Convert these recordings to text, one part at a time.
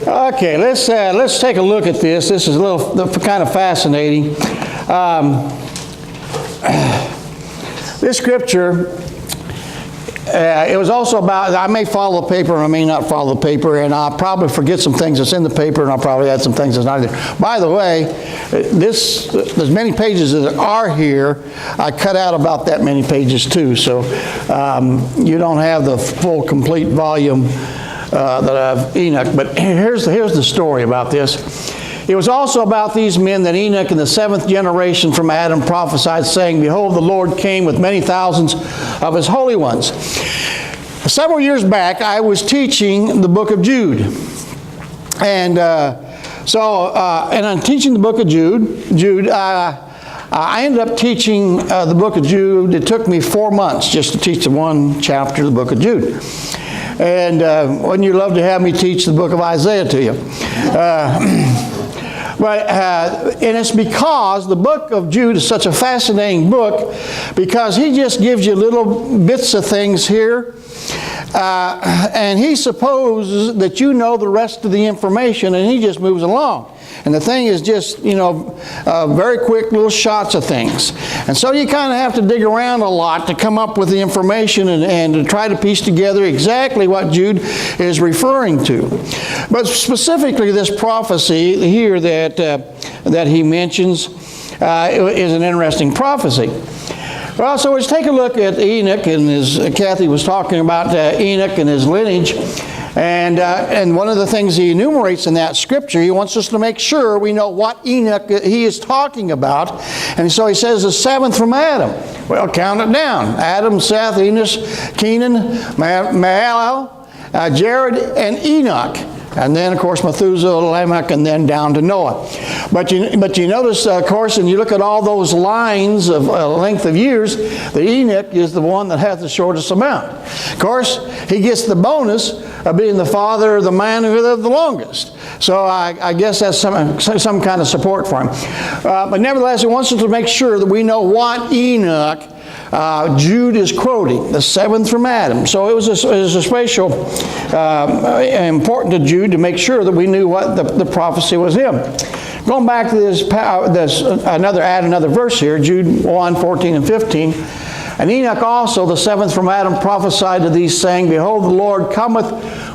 Okay, let's take a look at this. This is a little kind of fascinating. This scripture, it was also about, I may follow the paper and I may not follow the paper, and I'll probably forget some things that's in the paper, and I'll probably add some things that's not there. By the way, there's many pages that are here. I cut out about that many pages too, so you don't have the full complete volume that I've Enoch. But here's the story about this. It was also about these men that Enoch in the 7th generation from Adam prophesied, saying, "Behold, the Lord came with many thousands of his holy ones." Several years back, I was teaching the book of Jude. And and I'm teaching the book of Jude, I ended up teaching the book of Jude. It took me 4 months just to teach the one chapter of the book of Jude. And wouldn't you love to have me teach the book of Isaiah to you? And it's because the book of Jude is such a fascinating book, because he just gives you little bits of things here, and he supposes that you know the rest of the information, and he just moves along. And the thing is just, very quick little shots of things. And so you kind of have to dig around a lot to come up with the information and to try to piece together exactly what Jude is referring to. But specifically this prophecy here that he mentions is an interesting prophecy. Well, so let's take a look at Enoch, and Kathy was talking about Enoch and his lineage. And one of the things he enumerates in that scripture, he wants us to make sure we know what Enoch he is talking about. And so he says the 7th from Adam. Well, count it down. Adam, Seth, Enos, Kenan, Mahalalel, Jared, and Enoch. And then, of course, Methuselah, Lamech, and then down to Noah. But you notice, of course, and you look at all those lines of length of years, that Enoch is the one that has the shortest amount. Of course, he gets the bonus of being the father of the man who lived the longest. So I guess that's some kind of support for him. But nevertheless, he wants us to make sure that we know what Enoch Jude is quoting, the 7th from Adam. So it was a special important to Jude to make sure that we knew what the prophecy was him. Going back to add another verse here, Jude 1, 14 and 15. And Enoch also, the 7th from Adam, prophesied to these, saying, "Behold, the Lord cometh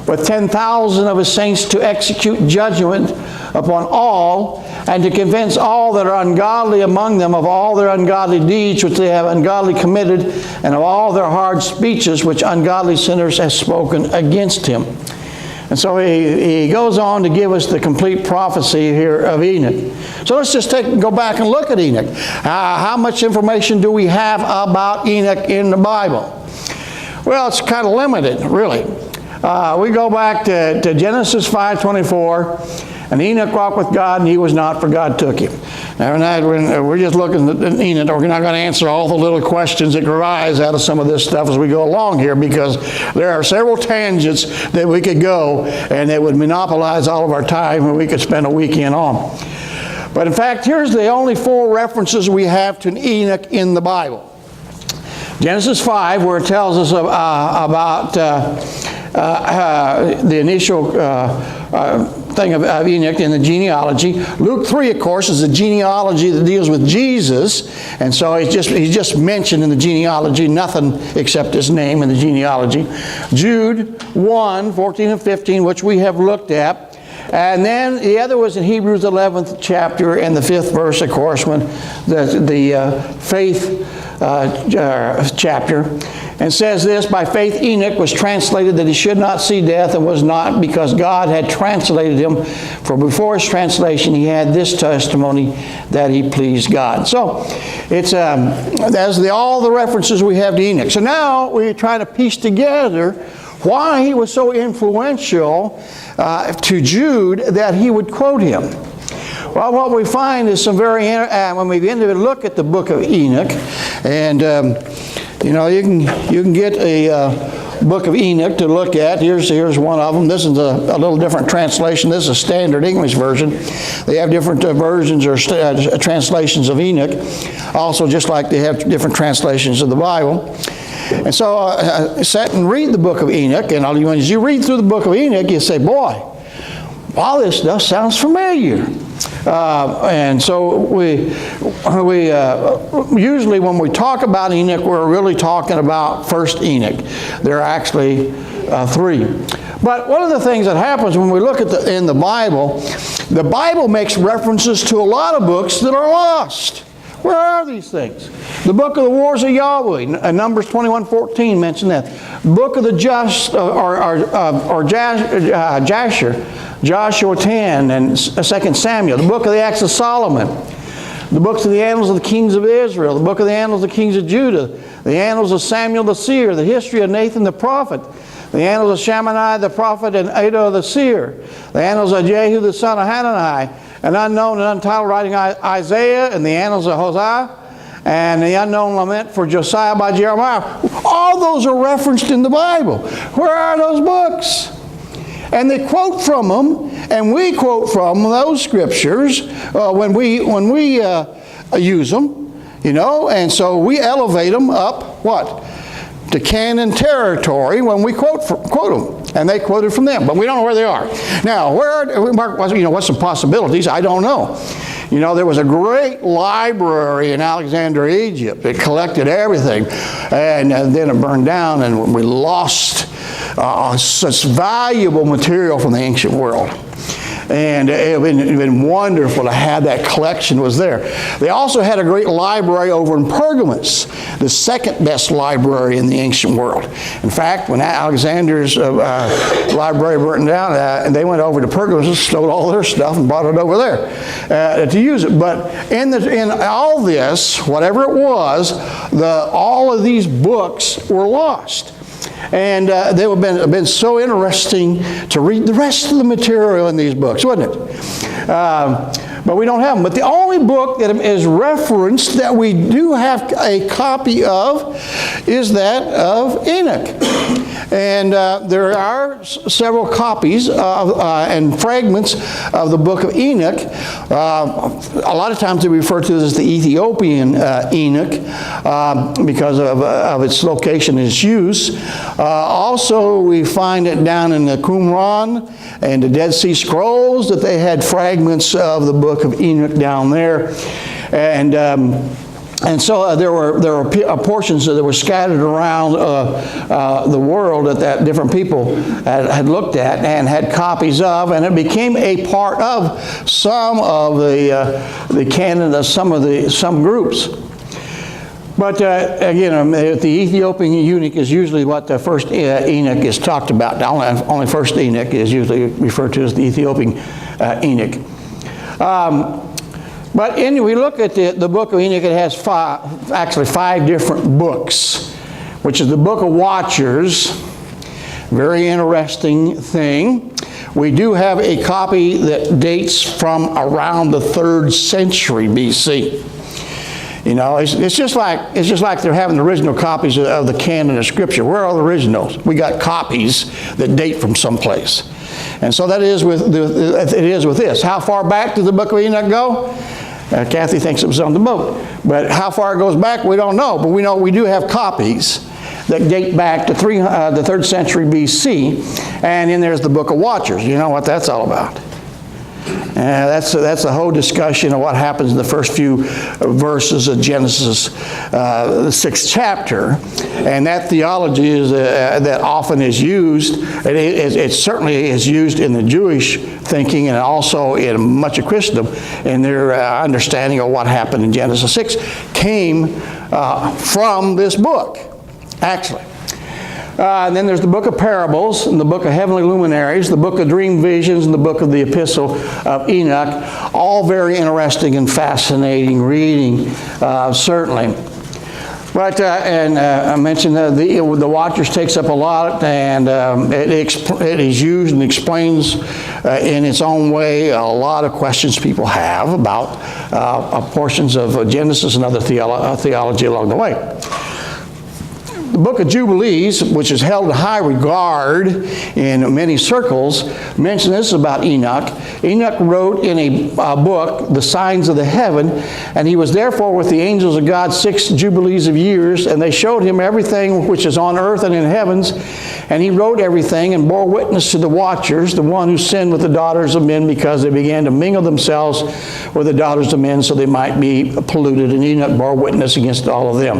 with 10,000 of his saints to execute judgment upon all, and to convince all that are ungodly among them of all their ungodly deeds which they have ungodly committed, and of all their hard speeches which ungodly sinners have spoken against him." And so he goes on to give us the complete prophecy here of Enoch. So let's just go back and look at Enoch. How much information do we have about Enoch in the Bible? Well, it's kind of limited, really. We go back to Genesis 5:24, and Enoch walked with God, and he was not, for God took him. Now, we're just looking at Enoch. We're not going to answer all the little questions that arise out of some of this stuff as we go along here, because there are several tangents that we could go, and that would monopolize all of our time, and we could spend a weekend on. But in fact, here's the only 4 references we have to Enoch in the Bible. Genesis 5, where it tells us about the initial thing of Enoch in the genealogy. Luke 3, of course, is the genealogy that deals with Jesus, and so he's just mentioned in the genealogy, nothing except his name in the genealogy. Jude 1, 14 and 15, which we have looked at. And then the other was in Hebrews 11th chapter and the 5th verse, of course, when the faith chapter, and says this: "By faith Enoch was translated that he should not see death, and was not, because God had translated him. For before his translation he had this testimony, that he pleased God." So it's that's all the references we have to Enoch. So now we try to piece together why he was so influential to Jude that he would quote him. Well, what we find is some very when we begin to look at the book of Enoch, and you can get a book of Enoch to look at. Here's one of them. This is a little different translation. This is a standard English version. They have different versions or translations of Enoch, also just like they have different translations of the Bible. And so sit and read the book of Enoch, and as you read through the book of Enoch, you say, boy, all this stuff sounds familiar. And so we usually when we talk about Enoch, we're really talking about first Enoch. There are actually three. But one of the things that happens when we look at in the Bible makes references to a lot of books that are lost. Where are these things? The book of the Wars of Yahweh, Numbers 21:14 mentioned that. The book of the Joshua 10 and 2 Samuel. The book of the Acts of Solomon. The books of the Annals of the Kings of Israel. The book of the Annals of the Kings of Judah. The Annals of Samuel the Seer. The history of Nathan the Prophet. The Annals of Shammai the Prophet and Iddo the Seer. The Annals of Jehu the son of Hanani. An unknown and untitled writing Isaiah, and the Annals of Hosea, and the unknown lament for Josiah by Jeremiah. All those are referenced in the Bible. Where are those books? And they quote from them, and we quote from those scriptures when we use them, you know, and so we elevate them up, what? To canon territory when we quote them. And they quoted from them, but we don't know where they are. Now, what's some possibilities? I don't know. You know, there was a great library in Alexandria, Egypt. It collected everything, and then it burned down, and we lost such valuable material from the ancient world. And it would have been wonderful to have that collection was there. They also had a great library over in Pergamus, the second best library in the ancient world. In fact, when Alexander's library burned down, and they went over to Pergamus and stole all their stuff and brought it over there to use it. But in all this, whatever it was, all of these books were lost. And they would have been so interesting to read the rest of the material in these books, wouldn't it? But we don't have them. But the only book that is referenced that we do have a copy of is that of Enoch. And there are several copies and fragments of the book of Enoch. A lot of times they refer to it as the Ethiopian Enoch because of its location and its use. Also, we find it down in the Qumran and the Dead Sea Scrolls that they had fragments of the book of Enoch down there. And so there were portions that were scattered around the world that different people had looked at and had copies of, and it became a part of some of the canon of some groups. But again, the Ethiopian eunuch is usually what the first Enoch is talked about. Only first Enoch is usually referred to as the Ethiopian Enoch. But anyway, we look at the book of Enoch. It has five different books, which is the book of Watchers. Very interesting thing. We do have a copy that dates from around the 3rd century BC. You know, it's just like they're having the original copies of the canon of Scripture. Where are the originals? We got copies that date from someplace, and so that is it is with this. How far back did the book of Enoch go? Kathy thinks it was on the boat, but how far it goes back, we don't know. But we know we do have copies that date back to the 3rd century BC, and then there's the book of Watchers. You know what that's all about? That's the whole discussion of what happens in the first few verses of Genesis, the 6th chapter, and that theology is that often is used. It certainly is used in the Jewish thinking and also in much of Christendom, in their understanding of what happened in Genesis 6 came from this book, actually. And then there's the book of parables and the book of heavenly luminaries, the book of dream visions, and the book of the epistle of Enoch. All very interesting and fascinating reading, certainly. But I mentioned the Watchers takes up a lot, and it is used and explains in its own way a lot of questions people have about portions of Genesis and other theology along the way. The book of Jubilees, which is held in high regard in many circles, mentions this about Enoch. Enoch wrote in a book, The Signs of the Heaven, and he was therefore with the angels of God 6 jubilees of years, and they showed him everything which is on earth and in heavens, And he wrote everything and bore witness to the watchers, the one who sinned with the daughters of men, because they began to mingle themselves with the daughters of men so they might be polluted. And Enoch bore witness against all of them.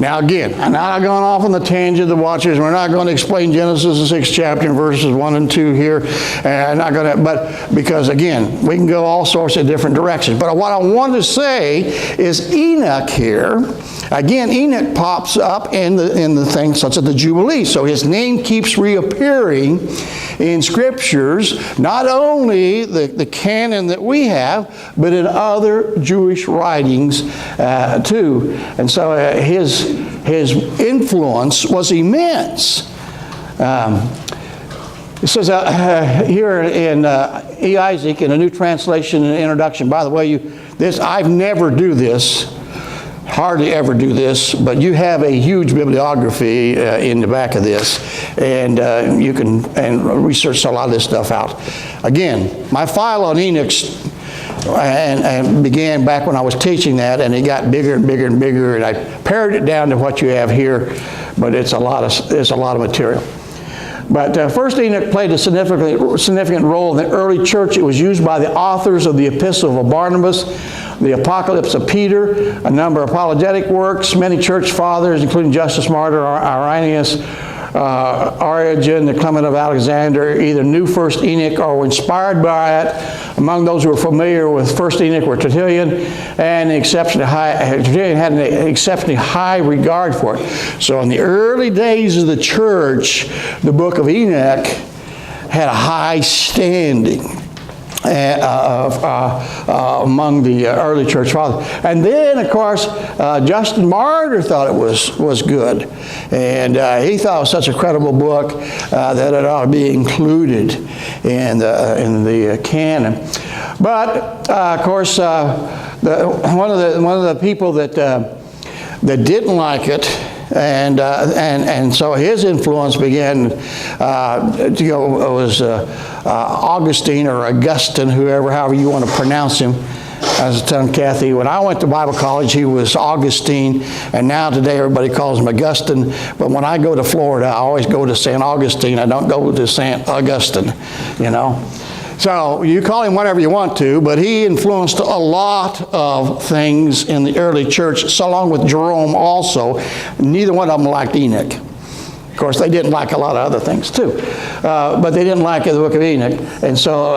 Now again, I'm not going off on the tangent of the watchers. We're not going to explain Genesis, the 6th chapter, verses 1 and 2 here. But because again, we can go all sorts of different directions. But what I want to say is Enoch here, again, Enoch pops up in the things such as the Jubilee. So his name keeps reappearing in Scriptures, not only the canon that we have, but in other Jewish writings too. And so his influence was immense. It says here in E. Isaac, in a New Translation and Introduction. By the way, I never do this, hardly ever do this, but you have a huge bibliography in the back of this, and you can research a lot of this stuff out. Again, my file on Enoch and began back when I was teaching that, and it got bigger and bigger and bigger, and I pared it down to what you have here, but it's a lot of material. But first Enoch played a significant role in the early church. It was used by the authors of the Epistle of Barnabas, the Apocalypse of Peter, a number of apologetic works. Many church fathers, including Justus Martyr, Irenaeus, Origen, the Clement of Alexander, either knew First Enoch or were inspired by it. Among those who were familiar with First Enoch were Tertullian, and Tertullian had an exceptionally high regard for it. So in the early days of the church, the book of Enoch had a high standing among the early church fathers. And then, of course, Justin Martyr thought it was good. And he thought it was such a credible book that it ought to be included in the canon. But, of course, one of the people that didn't like it, and so his influence began to go. It was Augustine or Augustine, however you want to pronounce him. I was telling Kathy, when I went to Bible college, he was Augustine, and now today everybody calls him Augustine. But when I go to Florida, I always go to St. Augustine. I don't go to St. Augustine, you know. So you call him whatever you want to, but he influenced a lot of things in the early church, so along with Jerome also. Neither one of them liked Enoch. Of course, they didn't like a lot of other things too, but they didn't like the book of Enoch, and so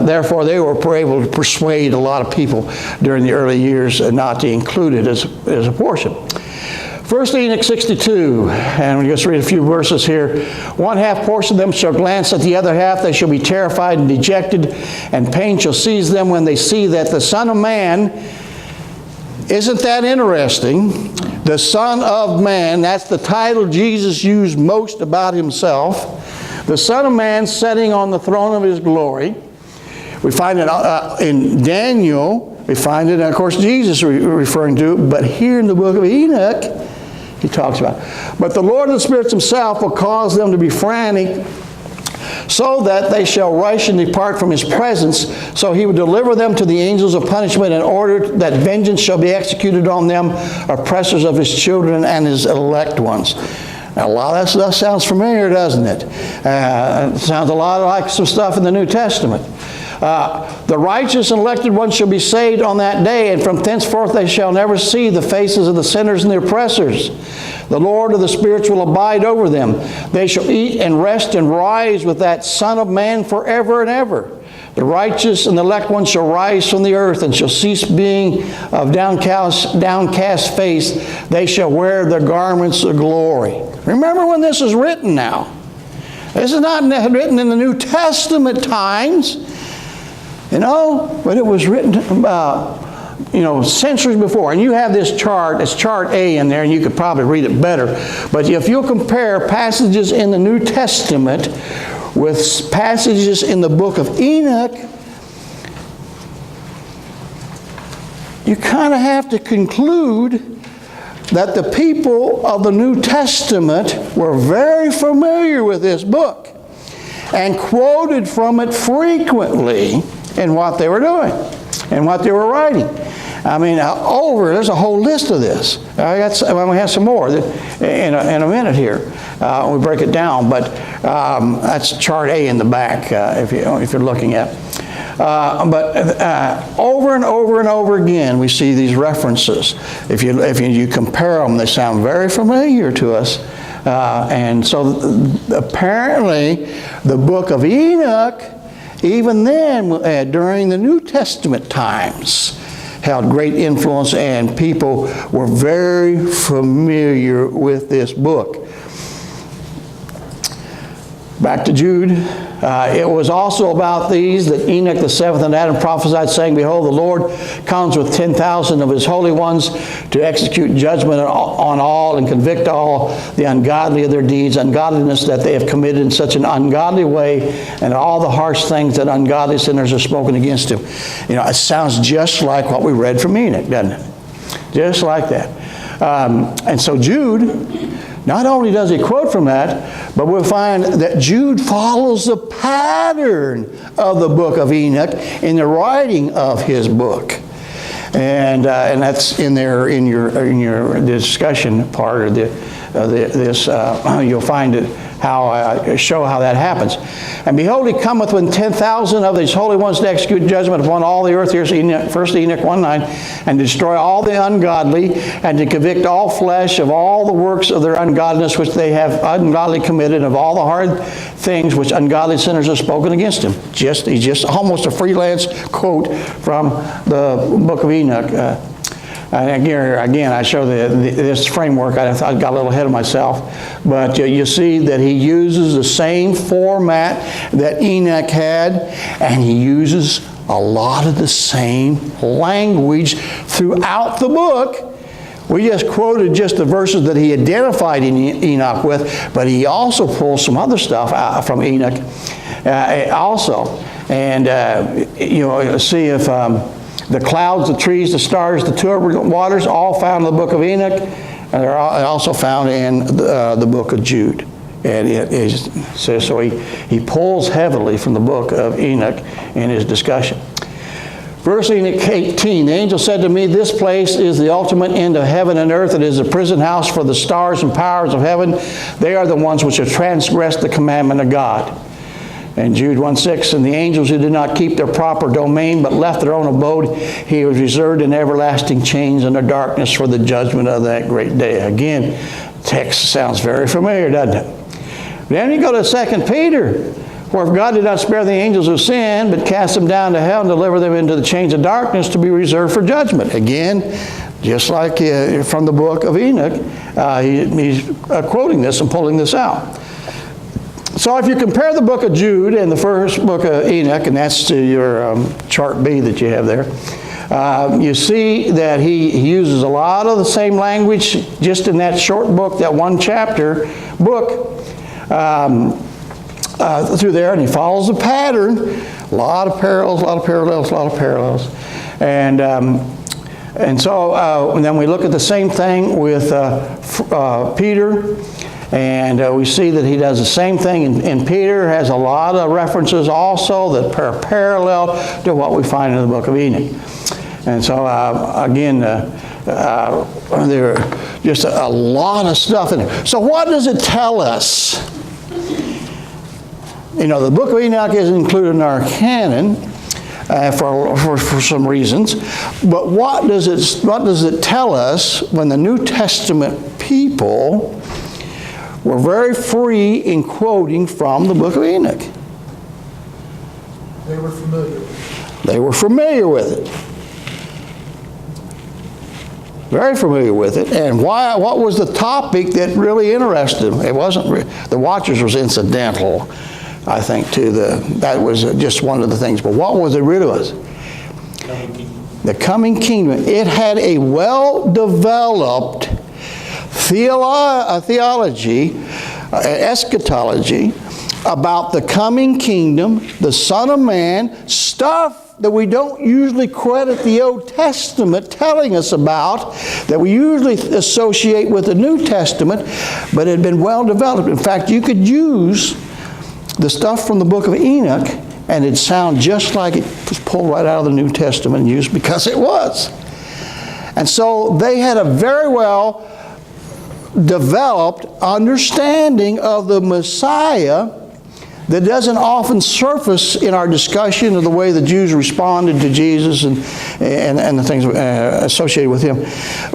therefore they were able to persuade a lot of people during the early years not to include it as a portion. First Enoch 62, and we just read a few verses here. One half portion of them shall glance at the other half. They shall be terrified and dejected, and pain shall seize them when they see that the Son of Man, isn't that interesting? The Son of Man, that's the title Jesus used most about himself. The Son of Man sitting on the throne of his glory. We find it in Daniel. We find it, and of course, Jesus referring to it. But here in the book of Enoch, he talks about it. But the Lord of the spirits himself will cause them to be frantic, so that they shall rush and depart from his presence. So he will deliver them to the angels of punishment in order that vengeance shall be executed on them, oppressors of his children and his elect ones. Now, a lot of that stuff sounds familiar, doesn't it? It sounds a lot like some stuff in the New Testament. The righteous and elected ones shall be saved on that day, and from thenceforth they shall never see the faces of the sinners and the oppressors. The Lord of the spirits will abide over them. They shall eat and rest and rise with that Son of Man forever and ever. The righteous and the elect ones shall rise from the earth and shall cease being of downcast face. They shall wear the garments of glory. Remember when this is written now. This is not written in the New Testament times, you know, but it was written centuries before. And you have this chart, it's chart A in there, and you could probably read it better. But if you'll compare passages in the New Testament with passages in the book of Enoch, you kind of have to conclude that the people of the New Testament were very familiar with this book and quoted from it frequently in what they were doing and what they were writing. I mean, there's a whole list of this. We have some more in a minute here. we break it down. But that's chart A in the back if you're looking at. But over and over and over again, we see these references. If you compare them, they sound very familiar to us. And so apparently, the book of Enoch, even then, during the New Testament times, held great influence, and people were very familiar with this book. Back to Jude. It was also about these that Enoch the seventh and Adam prophesied, saying, Behold, the Lord comes with 10,000 of his holy ones to execute judgment on all and convict all the ungodly of their deeds, ungodliness that they have committed in such an ungodly way, and all the harsh things that ungodly sinners have spoken against him. You know, it sounds just like what we read from Enoch, doesn't it? Just like that. And so Jude, not only does he quote from that, but we'll find that Jude follows the pattern of the book of Enoch in the writing of his book. And that's in there in your discussion part of this. You'll find it show how that happens. And behold, he cometh with 10,000 of these holy ones to execute judgment upon all the earth. Here's First Enoch 1:9, and to destroy all the ungodly, and to convict all flesh of all the works of their ungodliness which they have ungodly committed, of all the hard things which ungodly sinners have spoken against him. He's just almost a freelance quote from the book of Enoch. Again, I show this framework. I got a little ahead of myself. But you see that he uses the same format that Enoch had, and he uses a lot of the same language throughout the book. We just quoted just the verses that he identified Enoch with, but he also pulls some other stuff out from Enoch also. And, see if... the clouds, the trees, the stars, the turbulent waters, all found in the book of Enoch, and they're also found in the book of Jude. And so he pulls heavily from the book of Enoch in his discussion. Verse Enoch 18, the angel said to me, This place is the ultimate end of heaven and earth. It is a prison house for the stars and powers of heaven. They are the ones which have transgressed the commandment of God. And Jude 1:6, and the angels who did not keep their proper domain, but left their own abode, he was reserved in everlasting chains under darkness for the judgment of that great day. Again, text sounds very familiar, doesn't it? Then you go to 2 Peter, for if God did not spare the angels who sinned, but cast them down to hell and deliver them into the chains of darkness to be reserved for judgment. Again, just like from the book of Enoch, he's quoting this and pulling this out. So if you compare the book of Jude and the first book of Enoch, and that's to your chart B that you have there, you see that he uses a lot of the same language just in that short book, that one chapter book through there, and he follows the pattern. A lot of parallels, a lot of parallels, a lot of parallels. And so then we look at the same thing with Peter. And we see that he does the same thing. And Peter has a lot of references also that are parallel to what we find in the book of Enoch. And so, again, there are just a lot of stuff in there. So what does it tell us? You know, the book of Enoch is included in our canon for some reasons. But what does it tell us when the New Testament people were very free in quoting from the book of Enoch? They were familiar with it. They were familiar with it. Very familiar with it. And what was the topic that really interested them? It wasn't, the Watchers was incidental, I think, that was just one of the things. But what was it really was? The coming kingdom. It had a well-developed theology, eschatology, about the coming kingdom, the Son of Man, stuff that we don't usually credit the Old Testament telling us about, that we usually associate with the New Testament, but it had been well developed. In fact, you could use the stuff from the book of Enoch and it'd sound just like it was pulled right out of the New Testament and used, because it was. And so they had a very well developed understanding of the Messiah that doesn't often surface in our discussion of the way the Jews responded to Jesus and the things associated with him.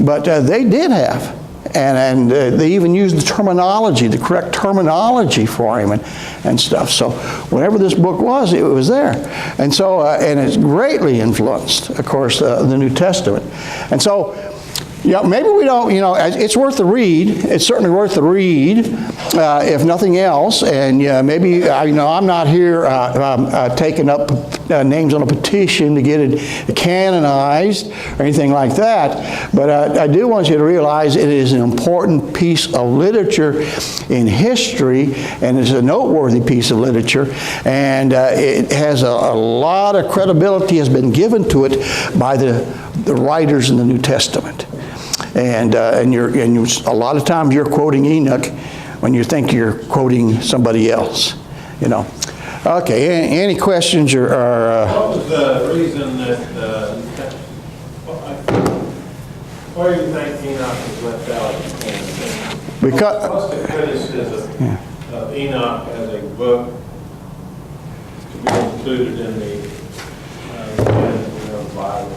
But they did have. And they even used the terminology, the correct terminology for him and stuff. So whenever this book was, it was there. And so, and it's greatly influenced, of course, the New Testament. And so, yeah, maybe we don't, it's worth the read. It's certainly worth the read, if nothing else. And maybe, I'm not here taking up names on a petition to get it canonized or anything like that. But I do want you to realize it is an important piece of literature in history, and it's a noteworthy piece of literature. And it has a lot of credibility has been given to it by the writers in the New Testament. And a lot of times you're quoting Enoch when you think you're quoting somebody else, Okay, any questions or what was the reason that, why do you think Enoch was left out of the canon? because What's the criticism of Enoch as a book to be included in the canon of the Bible?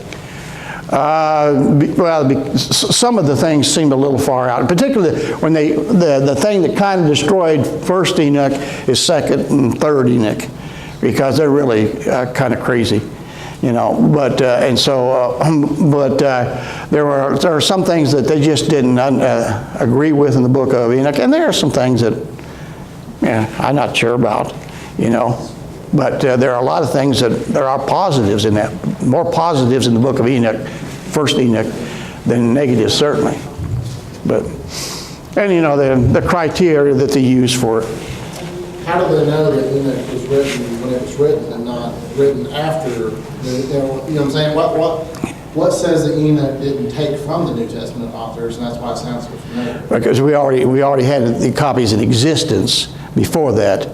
Some of the things seemed a little far out, particularly when the thing that kind of destroyed first Enoch is second and third Enoch, because they're really kind of crazy, But there are some things that they just didn't agree with in the book of Enoch, and there are some things that I'm not sure about, But there are a lot of things that there are positives in that, more positives in the book of Enoch, first Enoch, than negatives, certainly. And the criteria that they use for it. How do they know that Enoch was written when it was written and not written after? You know what I'm saying? What says that Enoch didn't take from the New Testament authors, and that's why it sounds so familiar? Because we already had the copies in existence before that.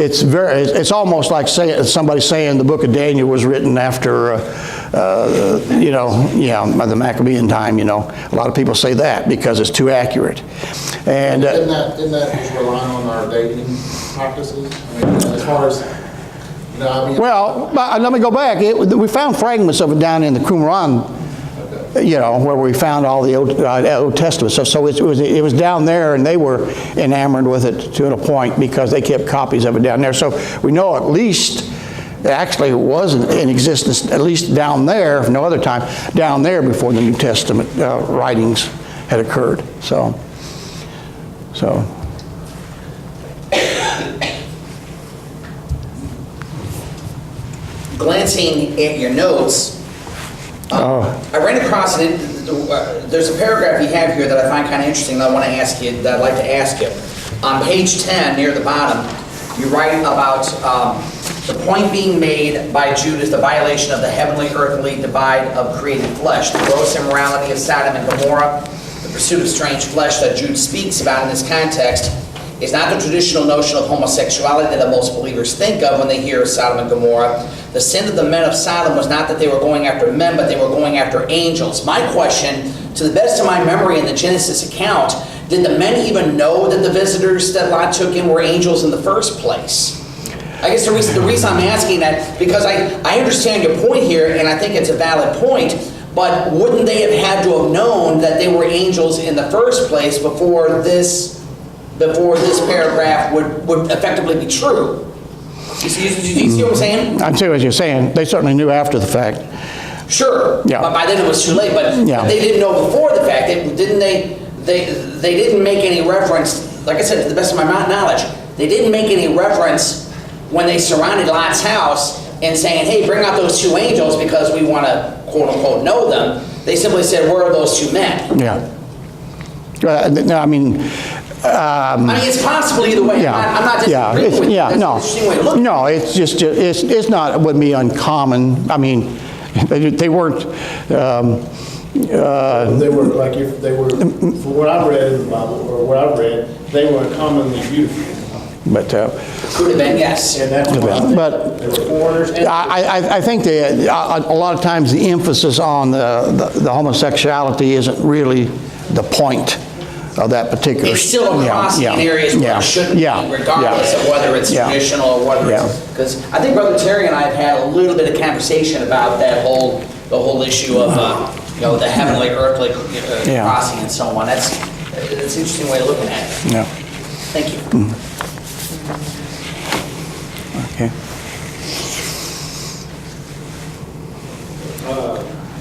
It's almost like somebody saying the book of Daniel was written after, the Maccabean time. A lot of people say that because it's too accurate. And didn't that just rely on our dating practices? I mean, as far as well, let me go back. We found fragments of it down in the Qumran. Where we found all the Old Testament stuff. So it was down there, and they were enamored with it to a point because they kept copies of it down there. So we know at least it actually was in existence, at least down there, if no other time, down there before the New Testament writings had occurred. So. Glancing at your notes, I ran across it. There's a paragraph you have here that I find kind of interesting that I want to ask you, that I'd like to ask you. On page 10, near the bottom, you write about the point being made by Jude is the violation of the heavenly earthly divide of created flesh, the gross immorality of Sodom and Gomorrah, the pursuit of strange flesh that Jude speaks about in this context is not the traditional notion of homosexuality that most believers think of when they hear Sodom and Gomorrah. The sin of the men of Sodom was not that they were going after men, but they were going after angels. My question, to the best of my memory in the Genesis account, did the men even know that the visitors that Lot took in were angels in the first place? I guess the reason I'm asking that, because I understand your point here, and I think it's a valid point, but wouldn't they have had to have known that they were angels in the first place before this paragraph would effectively be true? You see what I'm saying? I see what you're saying. They certainly knew after the fact. Sure. Yeah. But by then it was too late. But Yeah. they didn't know before the fact. They didn't make any reference. Like I said, to the best of my knowledge, they didn't make any reference when they surrounded Lot's house and saying, "Hey, bring out those two angels because we want to quote unquote know them." They simply said, "Where are those two men?" Yeah. No, I mean. It's possible either way. Yeah, I'm not disagreeing with you. That's an interesting way to look at it. No, it's just it's not. It wouldn't be uncommon. I mean, they weren't. they were like if they were, for what I read in the Bible or what I've read, they were uncommonly beautiful. But Could have been, yes. And that's what I think. But They were foreigners. And I think a lot of times the emphasis on the homosexuality isn't really the point of that particular. It's still a crossing in areas where it shouldn't be, regardless of whether it's traditional or whether it's, because I think Brother Terry and I have had a little bit of conversation about the whole issue of, the heavenly, earthly crossing and so on. That's an interesting way of looking at it. Yeah. Thank you. Okay.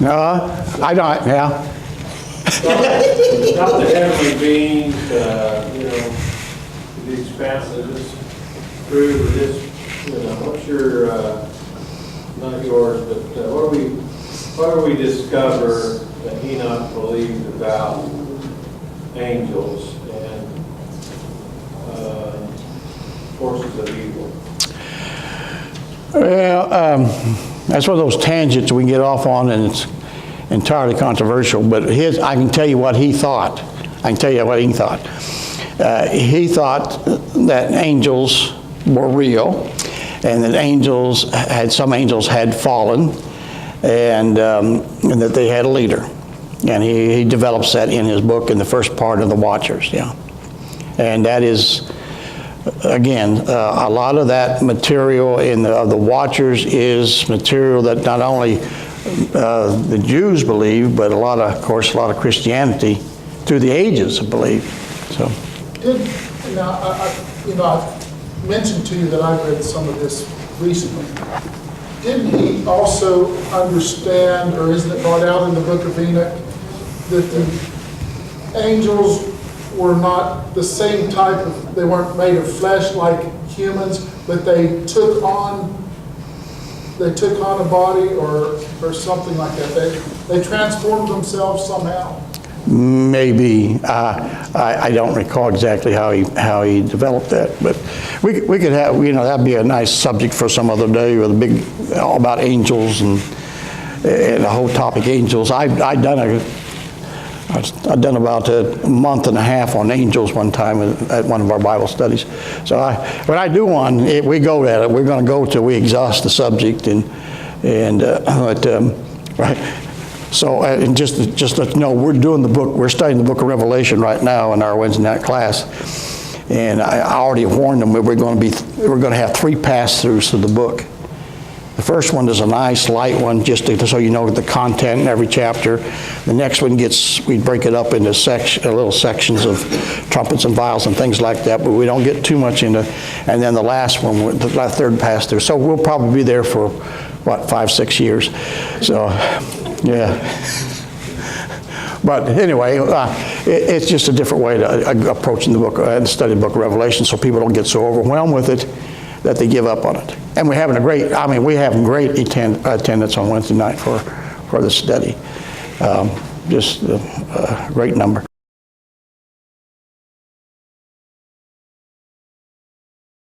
No, I don't, yeah. Not the heavenly beings, the expanse of this group or this, what's your, not yours, but what do we discover that Enoch believed about angels and forces of evil? Well, that's one of those tangents we can get off on, and it's entirely controversial, but I can tell you what he thought. I can tell you what he thought. He thought that angels were real, and that some angels had fallen, and that they had a leader. And he develops that in his book in the first part of The Watchers, yeah. And that is, again, a lot of that material of the Watchers is material that not only the Jews believe, but of course, a lot of Christianity through the ages have believed. So, I mentioned to you that I read some of this recently. Didn't he also understand, or isn't it brought out in the book of Enoch, that the angels were not the same type of, they weren't made of flesh like humans, but they took on a body or something like that. They transformed themselves somehow. maybe. I don't recall exactly how he developed that, but we could have, that'd be a nice subject for some other day with a big, all about angels and the whole topic angels. I've done about a month and a half on angels one time at one of our Bible studies. So when I do one, we go at it. We're going to go till we exhaust the subject, right. So and just let you know, we're studying the book of Revelation right now in our Wednesday night class, and I already warned them that we're going to have 3 pass-throughs through the book. The first one is a nice light one, just so you know the content in every chapter. The next one we break it up into little sections of trumpets and vials and things like that, but we don't get too much into. And then the last one, the 3rd pass through. So we'll probably be there for 5-6 years. So, yeah. But anyway, it's just a different way to approaching the book and study the book of Revelation, so people don't get so overwhelmed with it that they give up on it. And we're having great attendance on Wednesday night for the study. Just a great number.